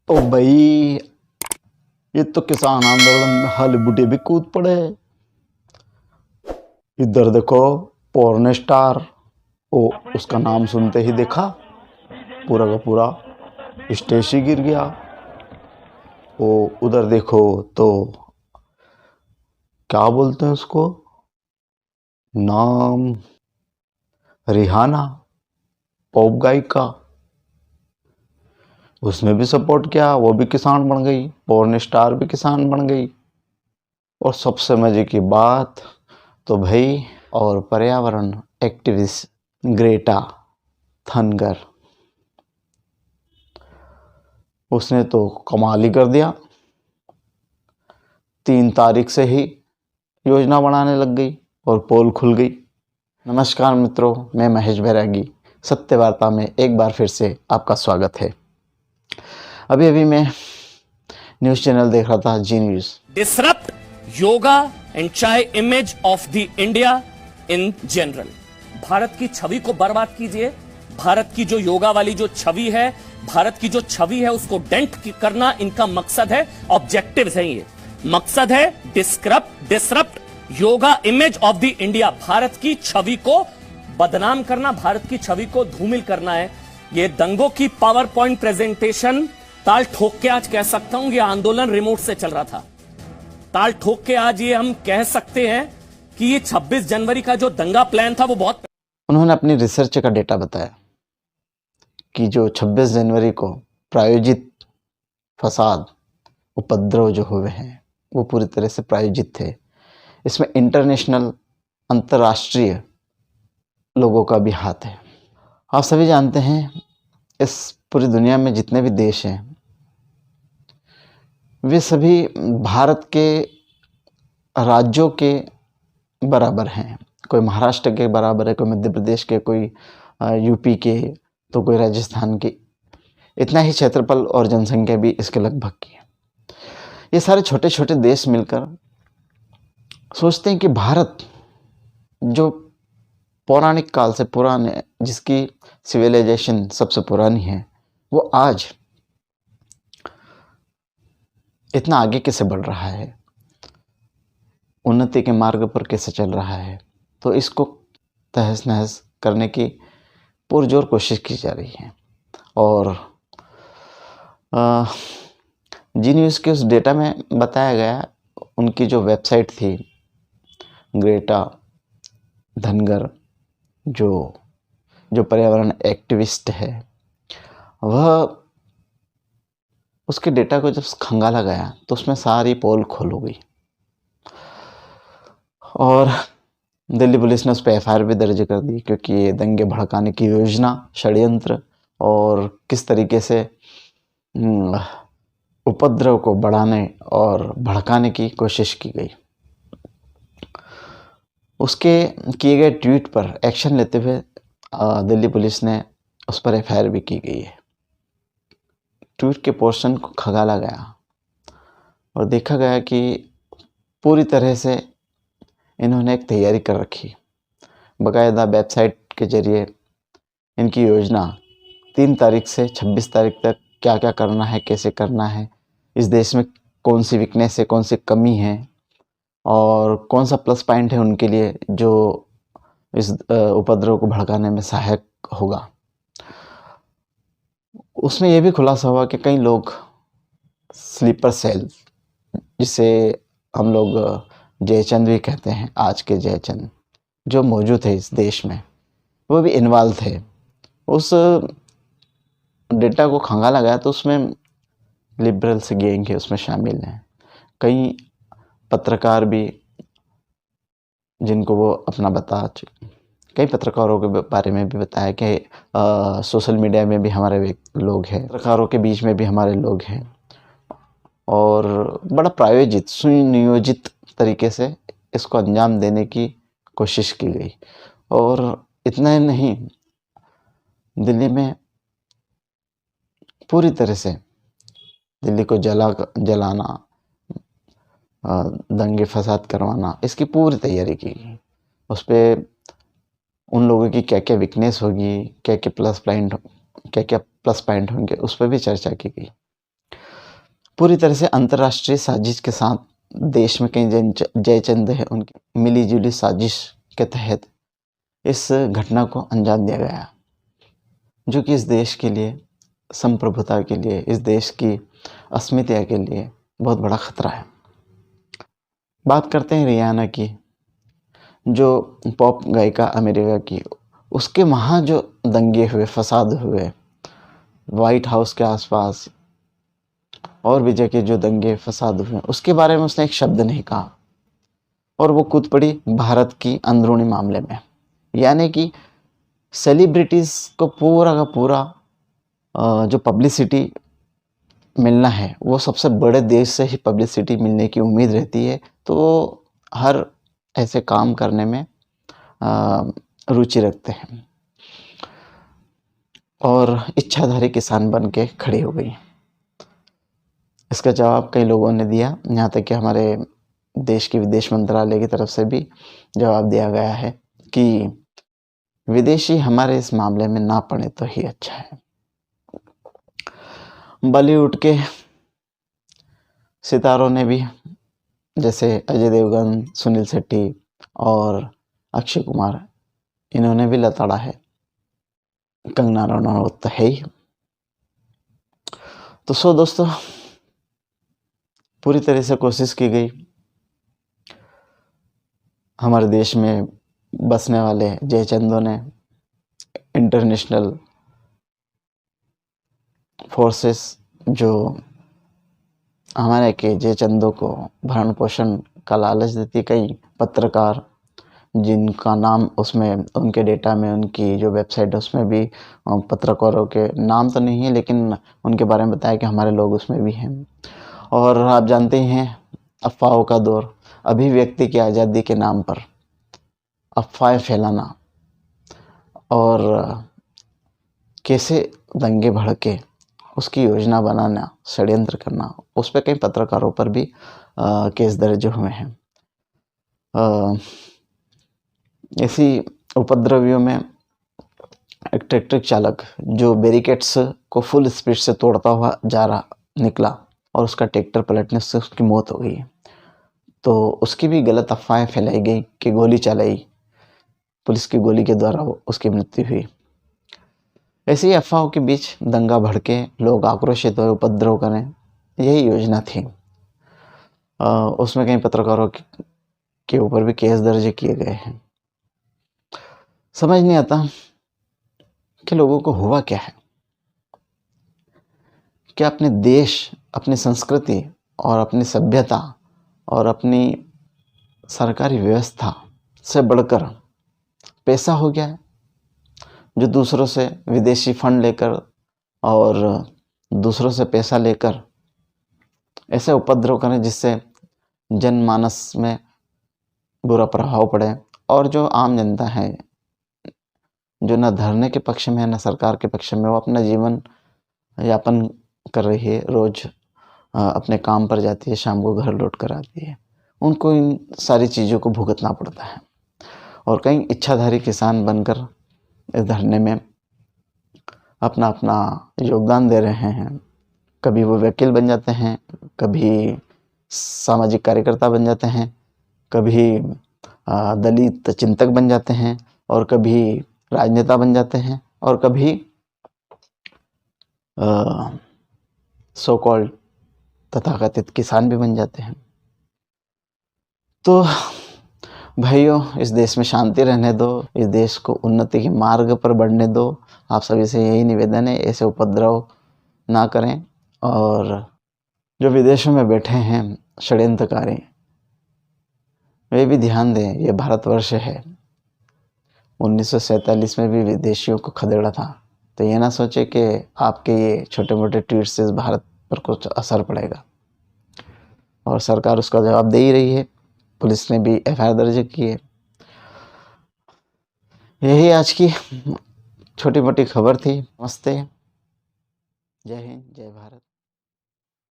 ओ भाई, ये तो किसान आंदोलन में हल बुढ़े भी कूद पड़े। इधर देखो, पोर्न स्टार। ओ, उसका नाम सुनते ही देखा पूरा का पूरा स्टेज ही गिर गया। ओ, उधर देखो तो क्या बोलते हैं उसको, नाम रिहाना, पॉप गायिका, उसने भी सपोर्ट किया, वो भी किसान बन गई, पोर्न स्टार भी किसान बन गई। और सबसे मजे की बात तो भाई, और पर्यावरण एक्टिविस्ट ग्रेटा थनगर, उसने तो कमाल ही कर दिया। 3 तारीख से ही योजना बनाने लग गई और पोल खुल गई। नमस्कार मित्रों, मैं महेश बैरागी, सत्य वार्ता में एक बार फिर से आपका स्वागत है। अभी अभी मैं न्यूज चैनल देख रहा था, जी न्यूज। डिसरप्ट योगा एंड चाहे image of the India in general. Bharat की छवि को बर्बाद कीजिए। भारत की जो योगा वाली जो छवि है, भारत की जो छवि है, उसको डेंट करना इनका मकसद है, ऑब्जेक्टिव है। ये मकसद है disrupt yoga image of the India. Bharat की छवि को बदनाम करना, भारत की छवि को धूमिल करना है। ये दंगों की पावर पॉइंट प्रेजेंटेशन ताल ठोक के आज कह सकता हूं, ये आंदोलन रिमोट से चल रहा था। ताल ठोक के आज ये हम कह सकते हैं कि ये 26 जनवरी का जो दंगा प्लान था वो बहुत। उन्होंने अपनी रिसर्च का डेटा बताया कि जो 26 जनवरी को प्रायोजित फसाद, उपद्रव जो हुए हैं, वो पूरी तरह से प्रायोजित थे। इसमें इंटरनेशनल, अंतर्राष्ट्रीय लोगों का भी हाथ है। आप सभी जानते हैं, इस पूरी दुनिया में जितने भी देश हैं, वे सभी भारत के राज्यों के बराबर हैं। कोई महाराष्ट्र के बराबर है, कोई मध्य प्रदेश के, कोई यूपी के, तो कोई राजस्थान के। इतना ही क्षेत्रफल और जनसंख्या भी इसके लगभग की है। ये सारे छोटे छोटे देश मिलकर सोचते हैं कि भारत जो पौराणिक काल से पुराने, जिसकी सिविलाइजेशन सबसे पुरानी है, वो आज इतना आगे कैसे बढ़ रहा है, उन्नति के मार्ग पर कैसे चल रहा है। तो इसको तहस नहस करने की पुरजोर कोशिश की जा रही है। और जी न्यूज़ के उस डेटा में बताया गया, उनकी जो वेबसाइट थी, ग्रेटा धनगर जो पर्यावरण एक्टिविस्ट है, वह उसके डेटा को जब खंगाला गया तो उसमें सारी पोल खोल हो गई। और दिल्ली पुलिस ने उस पर एफआईआर भी दर्ज कर दी, क्योंकि ये दंगे भड़काने की योजना, षड्यंत्र और किस तरीके से उपद्रव को बढ़ाने और भड़काने की कोशिश की गई। उसके किए गए ट्वीट पर एक्शन लेते हुए दिल्ली पुलिस ने उस पर एफआईआर भी की गई है। ट्वीट के पोर्शन को खंगाला गया और देखा गया कि पूरी तरह से इन्होंने एक तैयारी कर रखी। बाकायदा वेबसाइट के जरिए इनकी योजना 3 तारीख से 26 तारीख तक क्या क्या करना है, कैसे करना है, इस देश में कौन सी वीकनेस है, कौन सी कमी है और कौन सा प्लस पॉइंट है उनके लिए, जो इस उपद्रव को भड़काने में सहायक होगा। उसमें यह भी खुलासा हुआ कि कई लोग स्लीपर सेल, जिसे हम लोग जयचंद भी कहते हैं, आज के जयचंद, जो मौजूद है इस देश में, वो भी इन्वॉल्व थे। उस डेटा को खंगाला गया तो उसमें लिबरल्स गैंग है, उसमें शामिल हैं कई पत्रकार भी, जिनको वो अपना बता चुके। कई पत्रकारों के बारे में भी बताया कि सोशल मीडिया में भी हमारे लोग हैं, पत्रकारों के बीच में भी हमारे लोग हैं, और बड़ा प्रायोजित, सुनियोजित तरीके से इसको अंजाम देने की कोशिश की गई। और इतना ही नहीं, दिल्ली में पूरी तरह से दिल्ली को जलाना, दंगे फसाद करवाना, इसकी पूरी तैयारी की गई। उस पर उन लोगों की क्या क्या वीकनेस होगी, क्या क्या प्लस पॉइंट होंगे, उस पर भी चर्चा की गई। पूरी तरह से अंतर्राष्ट्रीय साजिश के साथ देश में कई जयचंद है उनकी मिलीजुली साजिश के तहत इस घटना को अंजाम दिया गया, जो कि इस देश के लिए, संप्रभुता के लिए, इस देश की अस्मिता के लिए बहुत बड़ा खतरा है। बात करते हैं रियाना की, जो पॉप गायिका अमेरिका की। उसके वहाँ जो दंगे हुए, फसाद हुए वाइट हाउस के आसपास और भी जगह जो दंगे फसाद हुए, उसके बारे में उसने एक शब्द नहीं कहा और वो कूद पड़ी भारत की अंदरूनी मामले में। यानी कि सेलिब्रिटीज़ को पूरा का पूरा जो पब्लिसिटी मिलना है वो सबसे बड़े देश से ही पब्लिसिटी मिलने की उम्मीद रहती है, तो वो हर ऐसे काम करने में रुचि रखते हैं और इच्छाधारी किसान बन के खड़ी हो गई। इसका जवाब कई लोगों ने दिया, यहाँ तक कि हमारे देश के विदेश मंत्रालय की तरफ से भी जवाब दिया गया है कि विदेशी हमारे इस मामले में ना पड़े तो ही अच्छा है। बॉलीवुड के सितारों ने भी, जैसे अजय देवगन, सुनील शेट्टी और अक्षय कुमार, इन्होंने भी लताड़ा है। कंगना रनौत तो है ही। तो सो दोस्तों, पूरी तरह से कोशिश की गई हमारे देश में बसने वाले जयचंदों ने इंटरनेशनल फोर्सेस जो हमारे के जयचंदों को भरण पोषण का लालच देती, कई पत्रकार जिनका नाम उसमें उनके डेटा में, उनकी जो वेबसाइट है उसमें भी पत्रकारों के नाम तो नहीं है, लेकिन उनके बारे में बताया कि हमारे लोग उसमें भी हैं। और आप जानते ही हैं अफवाहों का दौर, अभिव्यक्ति की आज़ादी के नाम पर अफवाहें फैलाना और कैसे दंगे भड़के उसकी योजना बनाना, षड्यंत्र करना, उस पर कई पत्रकारों पर भी केस दर्ज हुए हैं। ऐसी उपद्रवियों में एक ट्रैक्टर चालक जो बैरिकेड्स को फुल स्पीड से तोड़ता हुआ जा रहा निकला और उसका ट्रैक्टर पलटने से उसकी मौत हो गई। तो उसकी भी गलत अफवाहें फैलाई गई कि गोली चलाई, पुलिस की गोली के द्वारा उसकी मृत्यु हुई। ऐसी अफवाहों के बीच दंगा भड़के, लोग आक्रोशित हुए, उपद्रव करें, यही योजना थी। उसमें कई पत्रकारों के ऊपर भी केस दर्ज किए गए हैं। समझ नहीं आता कि लोगों को हुआ क्या है, क्या अपने देश, अपनी संस्कृति और अपनी सभ्यता और अपनी सरकारी व्यवस्था से बढ़कर पैसा हो गया है, जो दूसरों से विदेशी फंड लेकर और दूसरों से पैसा लेकर ऐसे उपद्रव करें जिससे जनमानस में बुरा प्रभाव पड़े और जो आम जनता है, जो न धरने के पक्ष में है न सरकार के पक्ष में, वो अपना जीवन यापन कर रही है, रोज अपने काम पर जाती है, शाम को घर लौट कर आती है, उनको इन सारी चीज़ों को भुगतना पड़ता है। और कई इच्छाधारी किसान बनकर इस धरने में अपना अपना योगदान दे रहे हैं। कभी वो वकील बन जाते हैं, कभी सामाजिक कार्यकर्ता बन जाते हैं, कभी दलित चिंतक बन जाते हैं, और कभी राजनेता बन जाते हैं, और कभी सो कॉल्ड तथाकथित किसान भी बन जाते हैं। तो भाइयों, इस देश में शांति रहने दो, इस देश को उन्नति के मार्ग पर बढ़ने दो। आप सभी से यही निवेदन है, ऐसे उपद्रव ना करें। और जो विदेशों में बैठे हैं षड्यंत्रकारी, वे भी ध्यान दें, ये भारतवर्ष है। 1947 में भी विदेशियों को खदेड़ा था, तो ये ना सोचे कि आपके ये छोटे मोटे ट्वीट से इस भारत पर कुछ असर पड़ेगा। और सरकार उसका जवाब दे ही रही है, पुलिस ने भी एफआईआर दर्ज की है। यही आज की छोटी मोटी खबर थी। नमस्ते, जय हिंद, जय भारत।